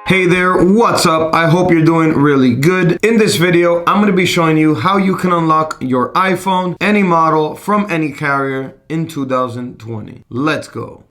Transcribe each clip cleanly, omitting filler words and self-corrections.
Hey there, what's up? I hope you're doing really good. In this video, I'm going to be showing you how you can unlock your iPhone, any model, from any carrier in 2020. Let's go.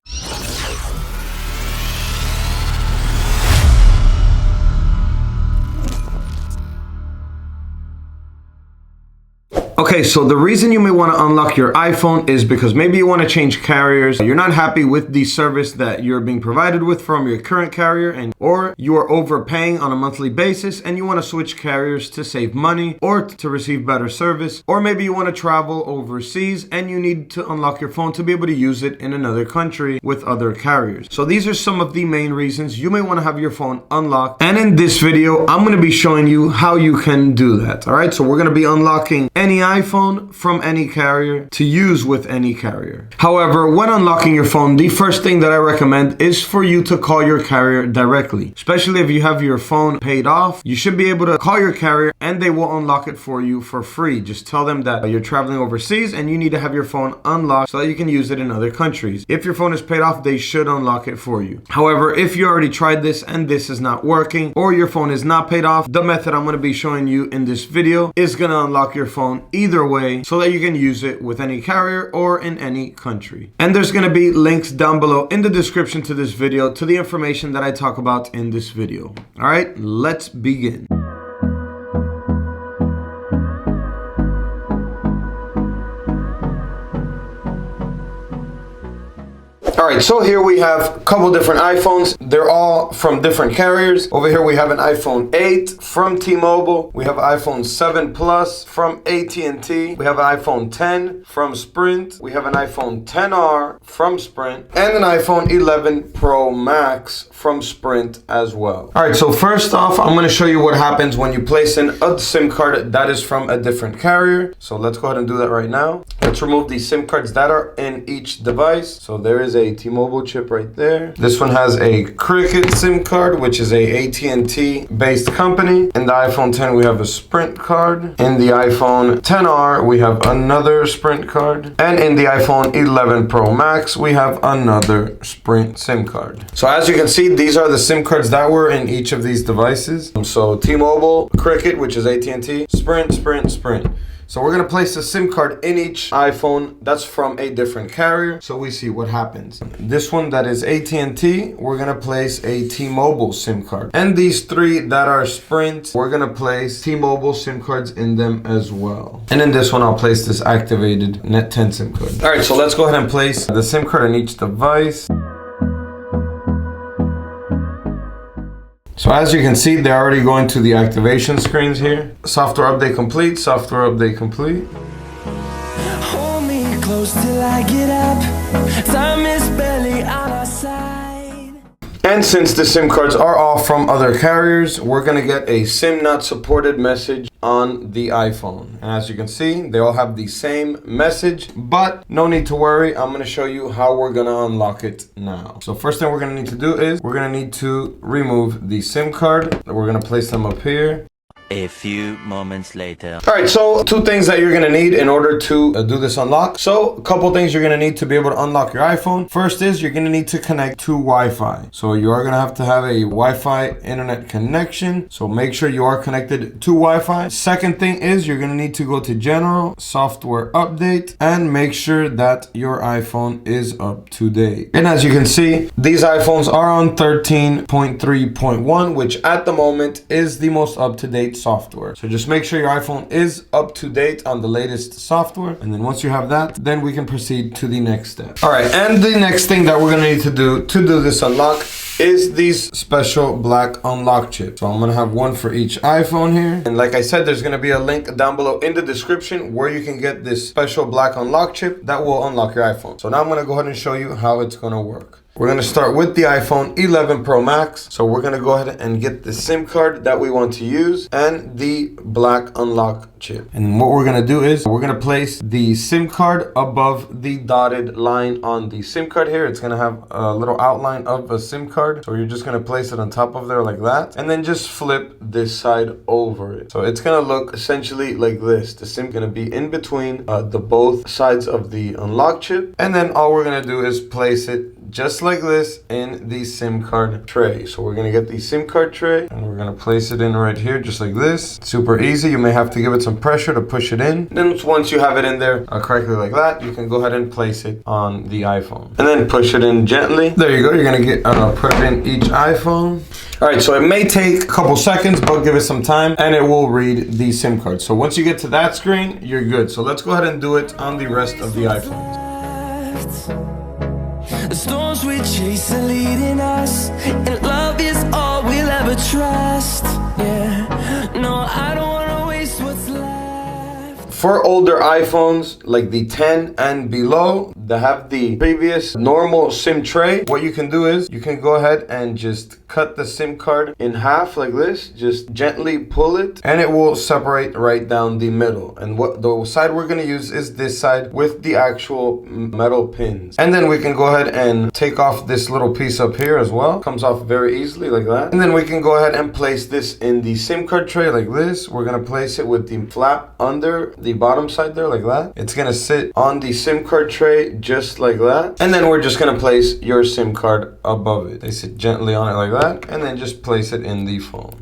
Okay, so the reason you may want to unlock your iPhone is because maybe you want to change carriers. You're not happy with the service that you're being provided with from your current carrier, or you are overpaying on a monthly basis and you want to switch carriers to save money or to receive better service. Or maybe you want to travel overseas and you need to unlock your phone to be able to use it in another country with other carriers. So these are some of the main reasons you may want to have your phone unlocked. And in this video, I'm going to be showing you how you can do that. All right, so we're going to be unlocking any iPhone from any carrier to use with any carrier. However, when unlocking your phone, the first thing that I recommend is for you to call your carrier directly. Especially if you have your phone paid off, you should be able to call your carrier and they will unlock it for you for free. Just tell them that you're traveling overseas and you need to have your phone unlocked so that you can use it in other countries. If your phone is paid off, they should unlock it for you. However, if you already tried this and this is not working, or your phone is not paid off, the method I'm going to be showing you in this video is going to unlock your phone either way so that you can use it with any carrier or in any country. And there's going to be links down below in the description to this video to the information that I talk about in this video. All right, let's begin. Alright, so here we have a couple different iPhones. They're all from different carriers. Over here we have an iPhone 8 from T-Mobile. We have an iPhone 7 Plus from AT&T. We have an iPhone 10 from Sprint. We have an iPhone 10R from Sprint. And an iPhone 11 Pro Max from Sprint as well. Alright, so first off, I'm going to show you what happens when you place in a SIM card that is from a different carrier. So let's go ahead and do that right now. Let's remove the SIM cards that are in each device. So there is a T-Mobile chip right there. This one has a Cricket SIM card, which is a AT&T based company. In the iPhone 10, we have a Sprint card. In the iPhone 10R, we have another Sprint card. And in the iPhone 11 Pro Max, we have another Sprint SIM card. So as you can see, these are the SIM cards that were in each of these devices. So T-Mobile, Cricket, which is AT&T, Sprint, Sprint, Sprint. So we're going to place a SIM card in each iPhone that's from a different carrier, so we see what happens. This one that is AT&T, we're going to place a T-Mobile SIM card. And these three that are Sprint, we're going to place T-Mobile SIM cards in them as well. And in this one, I'll place this activated Net 10 SIM card. All right, so let's go ahead and place the SIM card in each device. So as you can see, they're already going to the activation screens here. Software update complete, software update complete. Hold me close till I get up. Time is barely on our side. And since the SIM cards are all from other carriers, we're gonna get a SIM not supported message on the iPhone. And as you can see, they all have the same message, but no need to worry. I'm gonna show you how we're gonna unlock it now. So first thing we're gonna need to do is we're gonna need to remove the SIM card. We're gonna place them up here. A few moments later. All right, so two things that you're gonna need in order to do this unlock. So a couple things you're gonna need to be able to unlock your iPhone. First is you're gonna need to connect to Wi-Fi. So you are gonna have to have a Wi-Fi internet connection. So make sure you are connected to Wi-Fi. Second thing is you're gonna need to go to General, Software Update, and make sure that your iPhone is up to date. And as you can see, these iPhones are on 13.3.1, which at the moment is the most up-to-date software. So just make sure your iPhone is up to date on the latest software. And then once you have that, then we can proceed to the next step. All right, and the next thing that we're gonna need to do this unlock is these special black unlock chips. So I'm gonna have one for each iPhone here. And like I said, there's gonna be a link down below in the description where you can get this special black unlock chip that will unlock your iPhone. So now I'm gonna go ahead and show you how it's gonna work. We're going to start with the iPhone 11 Pro Max. So we're going to go ahead and get the SIM card that we want to use and the black unlock chip. And what we're going to do is we're going to place the SIM card above the dotted line on the SIM card here. It's going to have a little outline of a SIM card. So you're just going to place it on top of there like that. And then just flip this side over it. So it's going to look essentially like this. The SIM is going to be in between the both sides of the unlock chip. And then all we're going to do is place it just like this in the SIM card tray. So we're gonna get the SIM card tray and we're gonna place it in right here just like this. Super easy. You may have to give it some pressure to push it in. Then once you have it in there correctly like that, you can go ahead and place it on the iPhone and then push it in gently. There you go. You're gonna get put it in each iPhone. All right, so it may take a couple seconds, but give it some time and it will read the SIM card. So once you get to that screen, you're good. So let's go ahead and do it on the rest of the iPhones. The storms we chase are leading us, and love is all we'll ever trust. Yeah, no, I don't wanna waste what's left. For older iPhones, like the 10 and below, that have the previous normal SIM tray, what you can do is you can go ahead and just cut the SIM card in half like this. Just gently pull it and it will separate right down the middle. And what the side we're going to use is this side with the actual metal pins. And then we can go ahead and take off this little piece up here as well. Comes off very easily like that. And then we can go ahead and place this in the SIM card tray like this. We're going to place it with the flap under the bottom side there like that. It's going to sit on the SIM card tray just like that. And then we're just going to place your SIM card above it. Place it gently on it like that. And then just place it in the phone.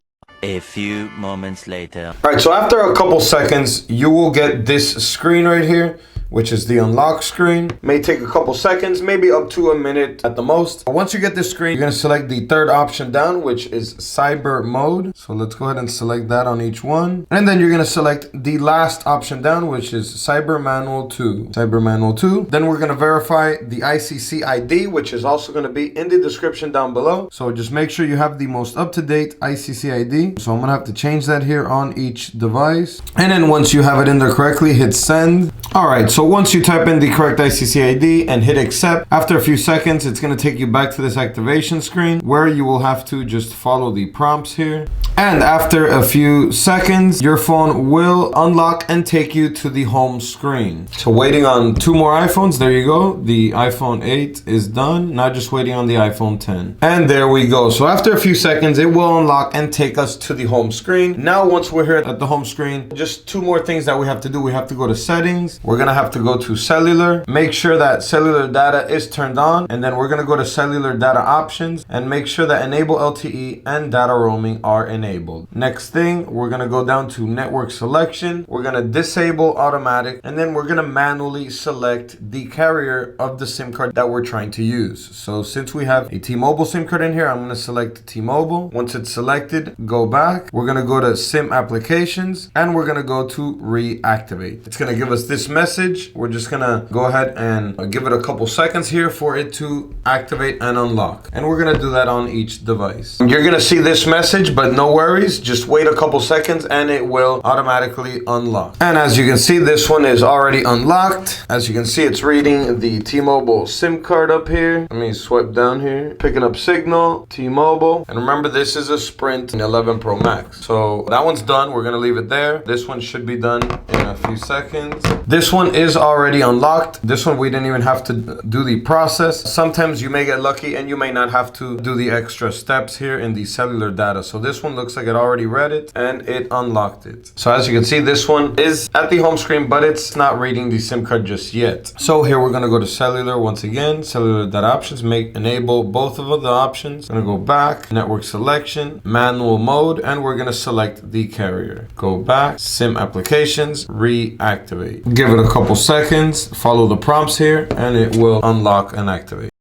A few moments later. All right, so after a couple seconds, you will get this screen right here, which is the unlock screen. May take a couple seconds, maybe up to a minute at the most. Once you get this screen, you're gonna select the third option down, which is cyber mode. So let's go ahead and select that on each one. And then you're gonna select the last option down, which is cyber manual 2. Cyber manual 2. Then we're gonna verify the ICCID, which is also gonna be in the description down below. So just make sure you have the most up-to-date ICCID. So I'm gonna have to change that here on each device. And then once you have it in there correctly, hit send. All right, so once you type in the correct ICCID and hit accept, after a few seconds, it's going to take you back to this activation screen where you will have to just follow the prompts here. And after a few seconds, your phone will unlock and take you to the home screen. So waiting on 2 more iPhones. There you go. The iPhone 8 is done. Now just waiting on the iPhone 10. And there we go. So after a few seconds, it will unlock and take us to the home screen. Now, once we're here at the home screen, just 2 more things that we have to do. We have to go to settings. We're going to have to go to cellular. Make sure that cellular data is turned on. And then we're going to go to cellular data options and make sure that enable LTE and data roaming are enabled. Next thing, we're going to go down to network selection. We're going to disable automatic. And then we're going to manually select the carrier of the SIM card that we're trying to use. So since we have a T-Mobile SIM card in here, I'm going to select T-Mobile. Once it's selected, go back. We're going to go to SIM applications and we're going to go to reactivate. It's going to give us this message. We're just going to go ahead and give it a couple seconds here for it to activate and unlock. And we're going to do that on each device. You're going to see this message, but no worries. Just wait a couple seconds and it will automatically unlock. And as you can see, this one is already unlocked. As you can see, it's reading the T-Mobile SIM card up here. Let me swipe down here. Picking up signal, T-Mobile. And remember, this is a Sprint 11 Pro Max. So that one's done. We're going to leave it there. This one should be done in a few seconds. This one is already unlocked. This one, we didn't even have to do the process. Sometimes you may get lucky and you may not have to do the extra steps here in the cellular data. So this one looks like it already read it and it unlocked it. So as you can see, this one is at the home screen, but it's not reading the SIM card just yet. So here we're going to go to cellular once again, cellular data options, enable both of the options. Going to go back, network selection, manual mode, and we're going to select the carrier. Go back, SIM applications, reactivate. Give it a couple seconds, follow the prompts here, and it will unlock and activate.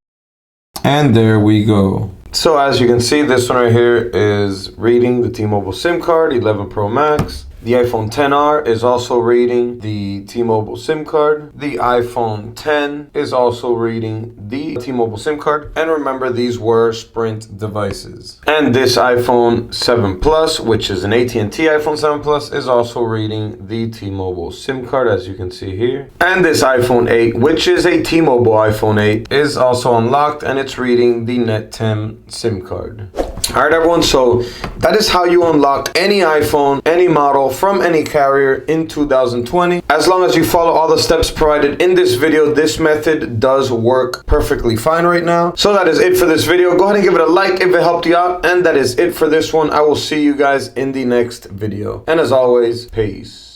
And there we go. So as you can see, this one right here is reading the T-Mobile SIM card, 11 Pro Max. The iPhone XR is also reading the T-Mobile SIM card. The iPhone X is also reading the T-Mobile SIM card. And remember, these were Sprint devices. And this iPhone 7 Plus, which is an AT&T iPhone 7 Plus, is also reading the T-Mobile SIM card, as you can see here. And this iPhone 8, which is a T-Mobile iPhone 8, is also unlocked and it's reading the NetTem SIM card. All right, everyone, so that is how you unlock any iPhone, any model, from any carrier in 2020. As long as you follow all the steps provided in this video, this method does work perfectly fine right now. So that is it for this video. Go ahead and give it a like if it helped you out. And that is it for this one. I will see you guys in the next video. And as always, peace.